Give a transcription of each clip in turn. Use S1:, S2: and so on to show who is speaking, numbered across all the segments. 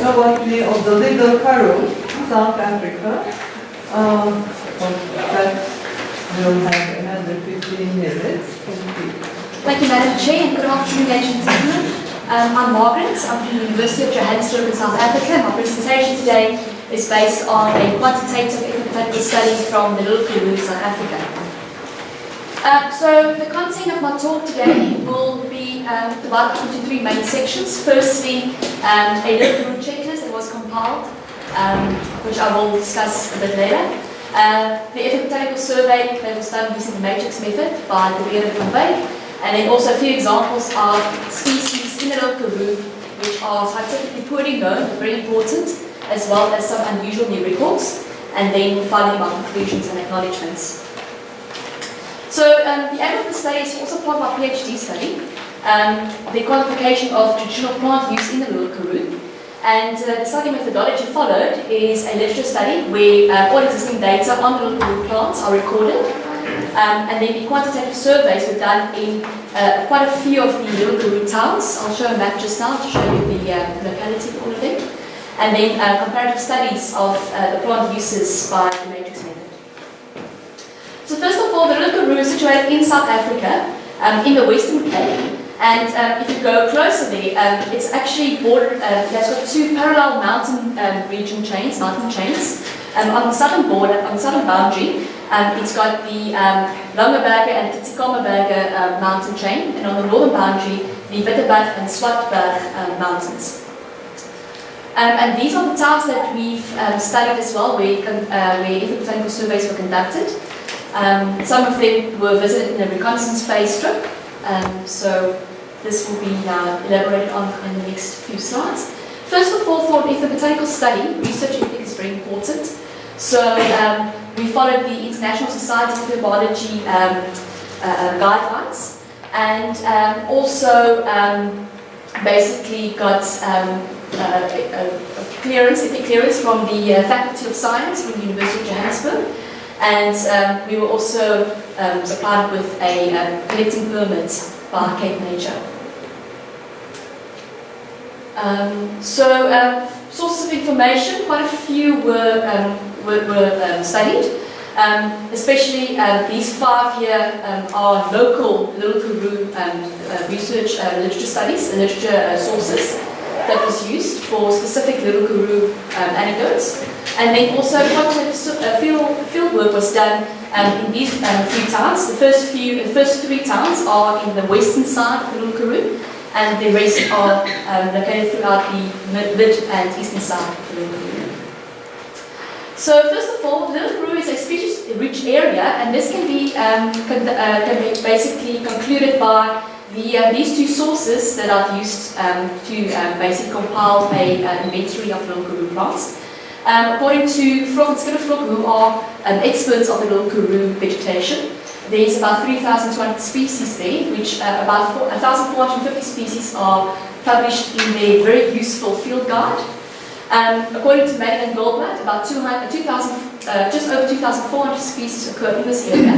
S1: ethnobotany of the Little Karoo, South Africa. That will have another 15 minutes.
S2: Thank you, Madam Chair, and good afternoon, ladies and gentlemen. I'm Margaret. I'm from the University of Johannesburg in South Africa. My presentation today is based on a quantitative ethnobotanical study from the Little Karoo, South Africa. So the content of my talk today will be divided into three main sections. Firstly, a Little Karoo checklist that was compiled, which I will discuss a bit later. The ethnobotanical survey that was done using the matrix method by Ben-Erik and Vanwyksdorp, and then also a few examples of species in the Little Karoo which are scientifically poorly known, but very important, as well as some unusual new records, and then finally my conclusions and acknowledgements. So the aim of the study is also part of my PhD study, the qualification of traditional plant use in the Little Karoo. And the study methodology followed is a literature study where all existing data on the Little Karoo plants are recorded. And then the quantitative surveys were done in quite a few of the Little Karoo towns. I'll show a map just now to show you the locality of all of them. And then comparative studies of the plant uses by the matrix method. So first of all, the Little Karoo is situated in South Africa, in the Western Cape. And if you go closer there, it's actually bordered, that's got two parallel mountain chains. On the southern border, on the southern boundary, it's got the Langeberge and Tsikomberge mountain chain, and on the northern boundary, the Witteberg and Swartberg mountains. And these are the towns that we've studied as well, where ethnobotanical surveys were conducted. Some of them were visited in a reconnaissance phase trip. So this will be elaborated on in the next few slides. First of all, for an ethnobotanical study, research ethics is very important. So we followed the International Society of Ethnobotany guidelines, and also basically got ethic clearance from the Faculty of Science from the University of Johannesburg. And we were also supplied with a collecting permit by Cape Nature. Sources of information, quite a few were studied, especially these 5 here are local Little Karoo research literature studies, literature sources that was used for specific Little Karoo anecdotes. And then also quantitative field work was done in these few towns. The first 3 towns are in the western side of the Little Karoo, and the rest are located throughout the mid and eastern side of the Little Karoo. So first of all, the Little Karoo is a species-rich area, and this can be basically concluded by these 2 sources that I've used to basically compile an inventory of Little Karoo plants. According to Schutte-Vlok, who are experts of the Little Karoo vegetation, there's about 3,200 species there, which about 1,450 species are published in their very useful field guide. According to Margaret and Albert, about just over 2,400 species occur in this area.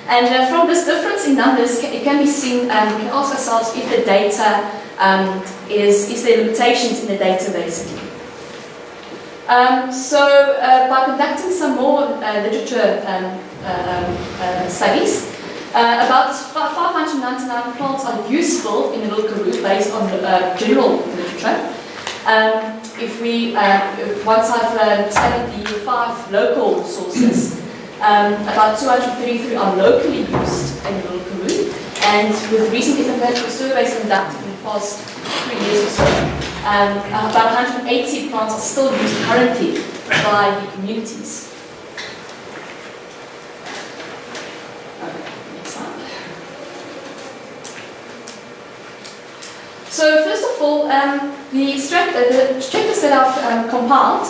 S2: And from this difference in numbers, it can be seen, we can ask ourselves if the data, is there limitations in the data basically. By conducting some more literature studies, about 599 plants are useful in the Little Karoo based on the general literature. Once I've studied the 5 local sources, about 233 are locally used in the Little Karoo, and with recent ethnobotanical surveys conducted in the past 3 years or so, about 180 plants are still used currently by the communities. Next slide. So first of all, the checklist that I've compiled,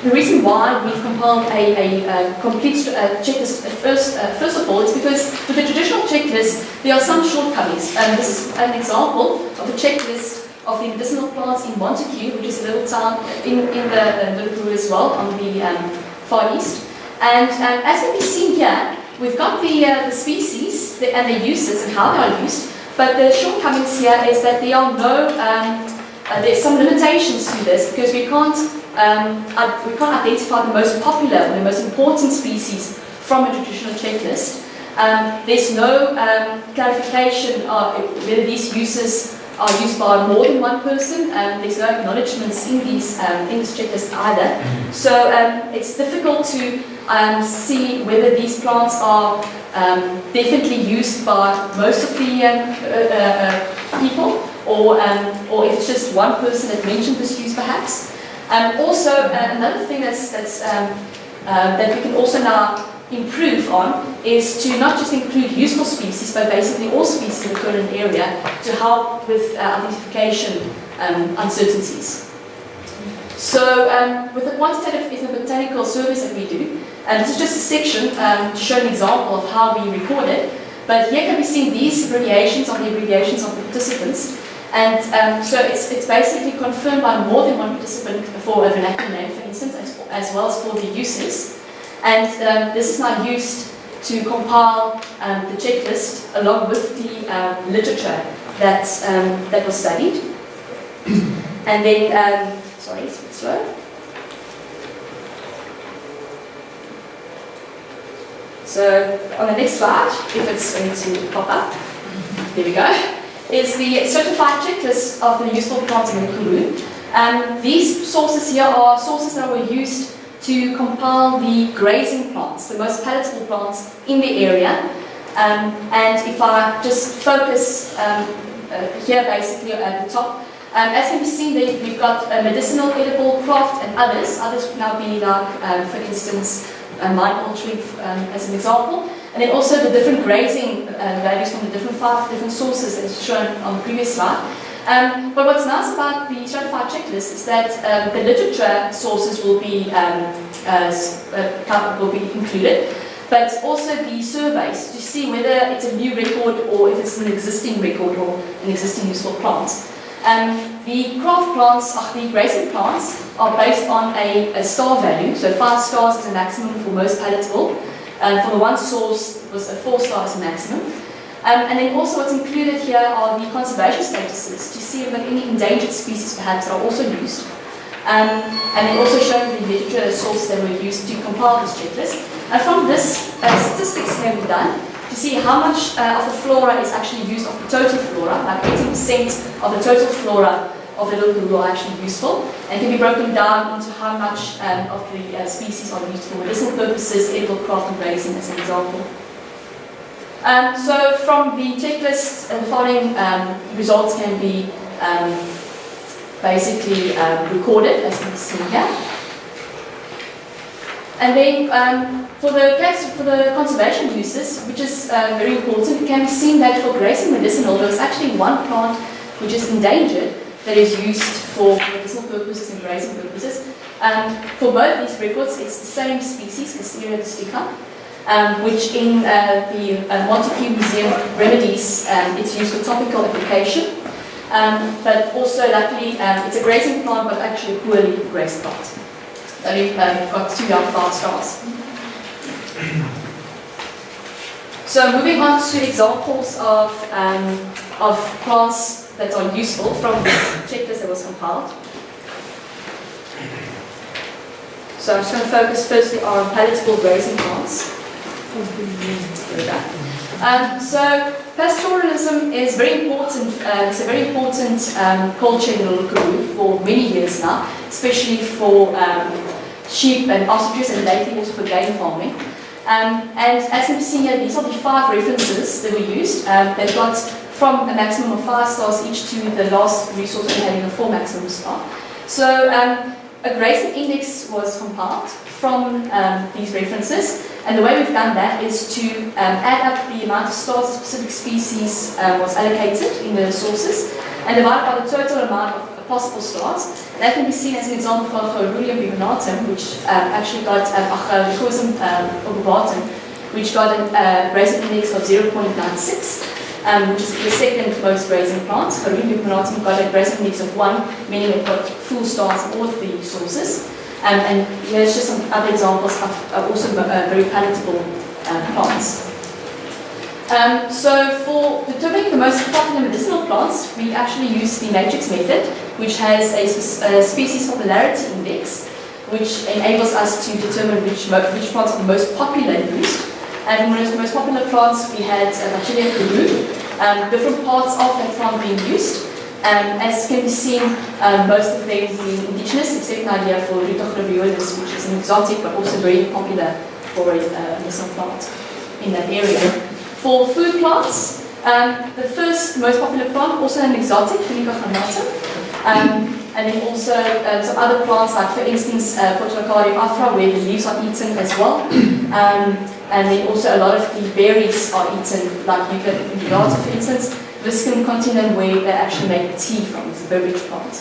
S2: the reason why we've compiled a complete checklist first of all is because with the traditional checklist there are some shortcomings. This is an example of a checklist of the medicinal plants in Montague, which is a little town in the Little Karoo as well on the far east. And as can be seen here, we've got the species and the uses and how they are used, but the shortcomings here is that there are no there's some limitations to this because we can't identify the most popular or the most important species from a traditional checklist. There's no clarification of whether these uses are used by more than one person. There's no acknowledgements in this checklist either. So it's difficult to see whether these plants are definitely used by most of the people, or if it's just one person that mentioned this use perhaps. Also, another thing that we can also now improve on is to not just include useful species, but basically all species in the current area to help with identification uncertainties. So with the quantitative ethnobotanical surveys that we do, this is just a section to show an example of how we record it, but here can be seen these abbreviations of the abbreviations of the participants. And so it's basically confirmed by more than one participant for a vernacular name, for instance, as well as for the uses. And this is now used to compile the checklist along with the literature that was studied. And then, sorry, it's a bit slow. So on the next slide, if it's going to pop up, there we go, is the certified checklist of the useful plants in Little Karoo. These sources here are sources that were used to compile the grazing plants, the most palatable plants in the area. And if I just focus here basically at the top, as can be seen, we've got medicinal, edible, craft, and others. Others would now be like, for instance, mind altering as an example. And then also the different grazing values from the five different sources that is shown on the previous slide. But what's nice about the stratified checklist is that the literature sources will be included, but also the surveys to see whether it's a new record or if it's an existing record or an existing useful plant. The craft plants, the grazing plants, are based on a star value, so 5 stars is a maximum for most palatable. For the one source, it was a 4 stars maximum. And then also what's included here are the conservation statuses to see if there are any endangered species perhaps that are also used. And then also showing the literature sources that were used to compile this checklist. And from this, statistics can be done to see how much of the flora is actually used of the total flora, like 80% of the total flora of the Little Karoo are actually useful, and can be broken down into how much of the species are used for medicinal purposes, edible, craft, and grazing as an example. So from the checklist, the following results can be basically recorded, as you can see here. And then for the conservation uses, which is very important, it can be seen that for grazing medicinal, there is actually one plant which is endangered that is used for medicinal purposes and grazing purposes. For both these records, it's the same species, Castelia rustica, which in the Montague Museum remedies, it's used for topical application. But also, luckily, it's a grazing plant, but actually a poorly grazed plant. Only got 2 out of 5 stars. So moving on to examples of plants that are useful from the checklist that was compiled. So I'm just going to focus firstly on palatable grazing plants. So pastoralism is very important. It's a very important culture in Little Karoo for many years now, especially for sheep and ostriches, and lately also for game farming. And as you can see here, these are the 5 references that we used. They've got from a maximum of 5 stars each to the last resource having a 4 maximum star. So a grazing index was compiled from these references, and the way we've done that is to add up the amount of stars a specific species was allocated in the sources and divide by the total amount of possible stars. That can be seen as an example for Khoi-San, which actually got which got a grazing index of 0.96. Which is the second most grazing plant. Khoi-San got a grazing index of 1, meaning it got full stars in all of the sources. And here's just some other examples of also very palatable plants. So for determining the most popular medicinal plants, we actually use the matrix method, which has a species popularity index, which enables us to determine which plants are the most popular used. And for the most popular plants, we had Little Karoo, different parts of that plant being used. As can be seen, most of them being indigenous, except Nadia for Little Karoo, which is an exotic but also very popular for a medicinal plant in that area. For food plants, the first most popular plant, also an exotic, Punica granata. And then also some other plants, like for instance, Portugal afra, where the leaves are eaten as well. And then also a lot of the berries are eaten, like Uniondale, for instance. Viscum continent, where they actually make tea from, it's a beverage plant.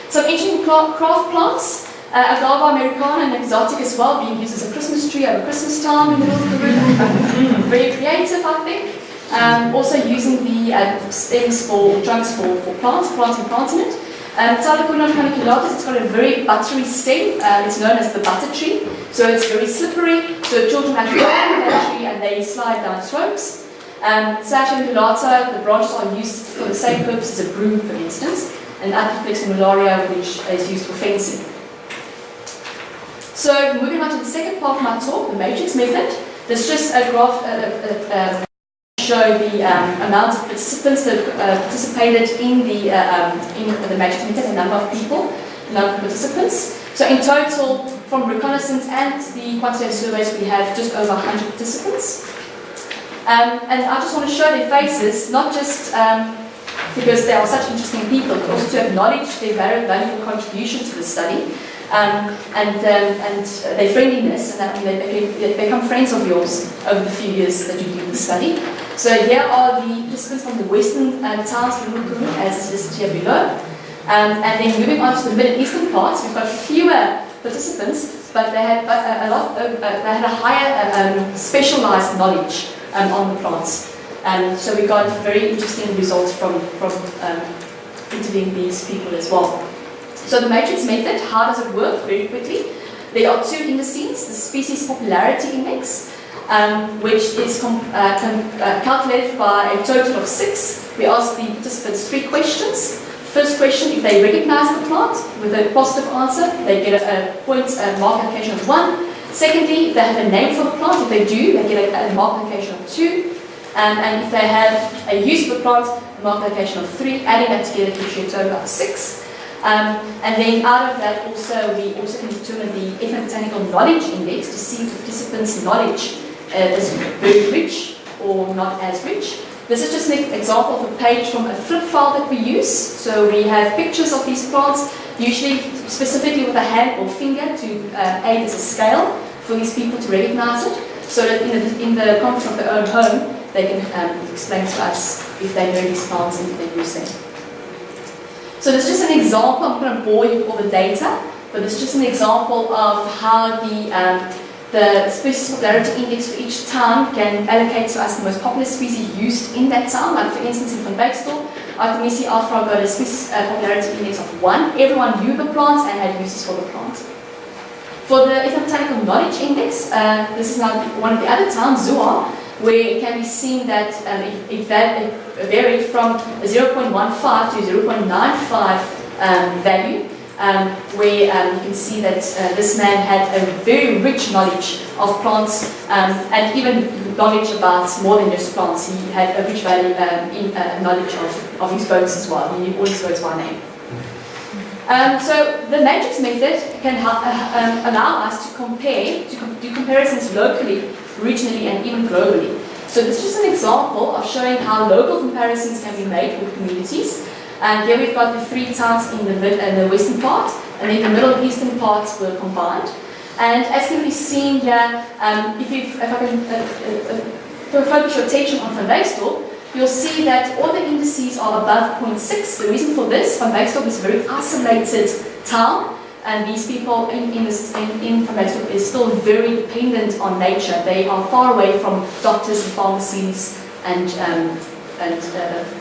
S2: Some ancient craft plants, Agava americana, an exotic as well, being used as a Christmas tree over Christmas time in the Little Karoo. Very creative, I think. Also using the stems for trunks for plants, planting plants in it. Talacuna paniculatus, it's got a very buttery stem. It's known as the butter tree. So it's very slippery. So children actually climb that tree and they slide down slopes. Saccia undulata, the branches are used for the same purpose as a broom, for instance. And Apoplex malaria, which is used for fencing. So moving on to the second part of my talk, the matrix method. There's just a graph show the amount of participants that participated in the matrix method, the number of people, the number of participants. So in total, from reconnaissance and the quantitative surveys, we have just over 100 participants. And I just want to show their faces, not just because they are such interesting people, but also to acknowledge their very valuable contribution to the study. And their friendliness, and that they become friends of yours over the few years that you do the study. So here are the participants from the western towns of Little Karoo, as is listed here below. And then moving on to the Middle Eastern parts, we've got fewer participants, but they had they had a higher specialized knowledge on the plants. So we got very interesting results from interviewing these people as well. So the matrix method, how does it work? Very quickly. There are two indices, the species popularity index, which is calculated by a total of 6. We ask the participants 3 questions. First question, if they recognize the plant with a positive answer, they get a point mark application of 1. Secondly, if they have a name for the plant, if they do, they get a mark application of 2. And if they have a use for the plant, a mark application of 3. Adding that together gives you a total of 6. And then out of that we also can determine the Ethnobotanical Knowledge Index to see if the participants' knowledge is very rich or not as rich. This is just an example of a page from a flip file that we use. So we have pictures of these plants, usually specifically with a hand or finger to aid as a scale for these people to recognize it, so that in the comfort of their own home, they can explain to us if they know these plants and if they use them. So this is just an example. I'm not going to bore you with all the data, but it's just an example of how the species popularity index for each town can allocate to us the most popular species used in that town. Like for instance in Vanwyksdorp, Artemisia afra got a species popularity index of 1. Everyone knew the plant and had uses for the plant. For the Ethnobotanical Knowledge Index, this is now one of the other towns, Zoar, where it can be seen that it varied from 0.15 to 0.95 value, where you can see that this man had a very rich knowledge of plants and even knowledge about more than just plants. He had a rich value in knowledge of his boats as well. He knew all his boats by name. So the matrix method can allow us to do comparisons locally, regionally, and even globally. So this is just an example of showing how local comparisons can be made with communities. And here we've got the 3 towns in the western part, and then the middle eastern parts were combined. And as can be seen here, if I can focus your attention on Vanwyksdorp, you'll see that all the indices are above 0.6. The reason for this, Vanwyksdorp is a very isolated town, and these people in Vanwyksdorp is still very dependent on nature. They are far away from doctors and pharmacies and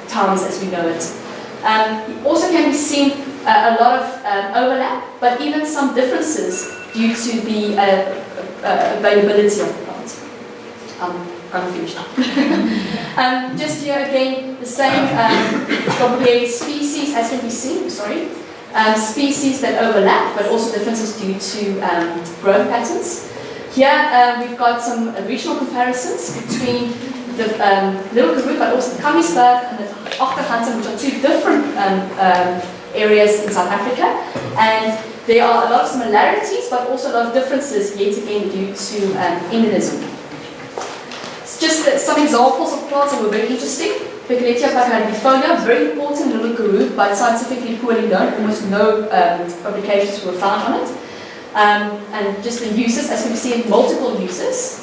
S2: towns as we know it. Also can be seen a lot of overlap, but even some differences due to the availability of the plant. kind of finished now. Just here again, the same compare species as can be seen, species that overlap, but also differences due to growth patterns. Here we've got some regional comparisons between the Little Karoo, but also the Khoi-San and the Achterhansen, which are two different areas in South Africa. And there are a lot of similarities, but also a lot of differences, yet again, due to endemism. Just some examples of plants that were very interesting. Picoletia paradifolia, very important Little Karoo, but scientifically poorly known. Almost no publications were found on it. And just the uses, as we see, multiple uses.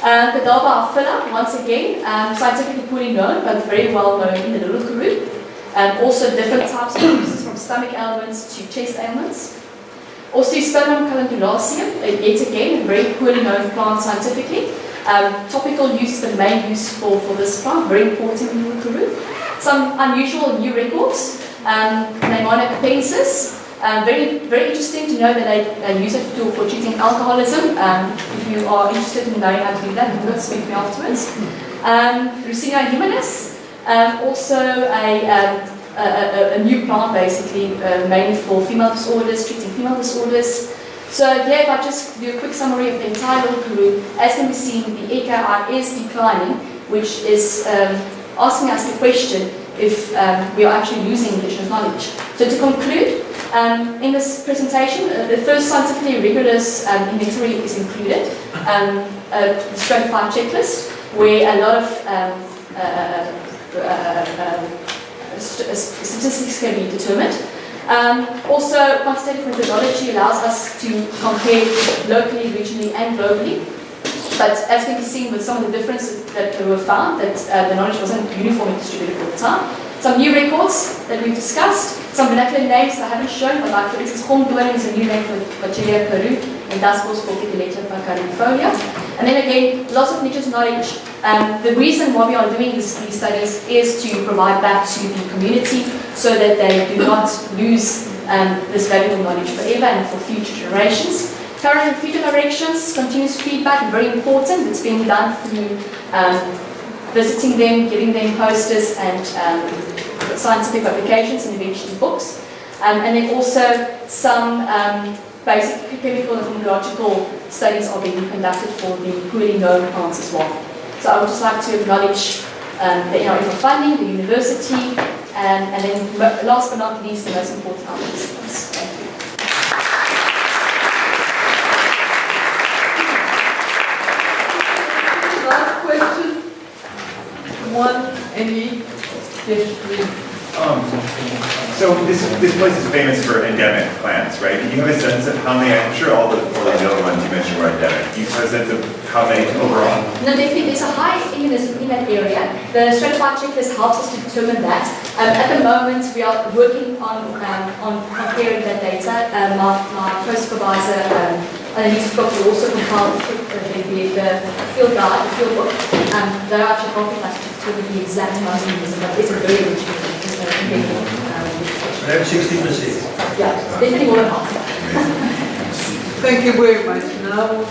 S2: Cadalba aphylla, once again, scientifically poorly known, but very well known in the Little Karoo. Also different types of uses, from stomach ailments to chest ailments. Osteospermum calendulaceum, yet again, a very poorly known plant scientifically. Topical use is the main use for this plant, very important in Little Karoo. Some unusual new records, Pneumona capensis. Very interesting to know that they use it for treating alcoholism. If you are interested in knowing how to do that, you can speak to me afterwards. Ricina humanis, also a new plant basically, mainly for female disorders, treating female disorders. So here, if I just do a quick summary of the entire Little Karoo, as can be seen, the AKI is declining, which is asking us the question if we are actually losing indigenous knowledge. So to conclude, in this presentation, the first scientifically rigorous inventory is included, the stratified checklist, where a lot of statistics can be determined. Also, quantitative methodology allows us to compare locally, regionally, and globally. But as can be seen with some of the differences that were found, that the knowledge wasn't uniformly distributed all the time. Some new records that we've discussed, some vernacular names that I haven't shown, but like for instance, Homdwelling is a new name for Little Karoo, and Dysselsdorp for Picoletia paradifolia. And then again, lots of indigenous knowledge. The reason why we are doing these studies is to provide back to the community so that they do not lose this valuable knowledge forever and for future generations. Current and future directions, continuous feedback, very important. It's being done through visiting them, giving them posters and scientific publications and eventually books. And then also some basic chemical and pharmacological studies are being conducted for the poorly known plants as well. So I would just like to acknowledge the NRF for funding, the university, and then last but not least, the most important participants. Thank you.
S1: Last question. One, any? Yes, please.
S3: So this place is famous for endemic plants, right? Do you have a sense of how many? I'm sure all the other ones you mentioned were endemic. Do you have a sense of how many overall?
S2: No, definitely. There's a high endemism in that area. The stratified checklist helps us to determine that. At the moment, we are working on comparing that data. My co-supervisor, Anne-Lise, will also compile the field guide, the field book. They're actually helping us to determine the exact amount of endemism, but it's a very rich
S4: Around 60%.
S2: yeah, definitely more than half.
S1: Thank you very much. Now.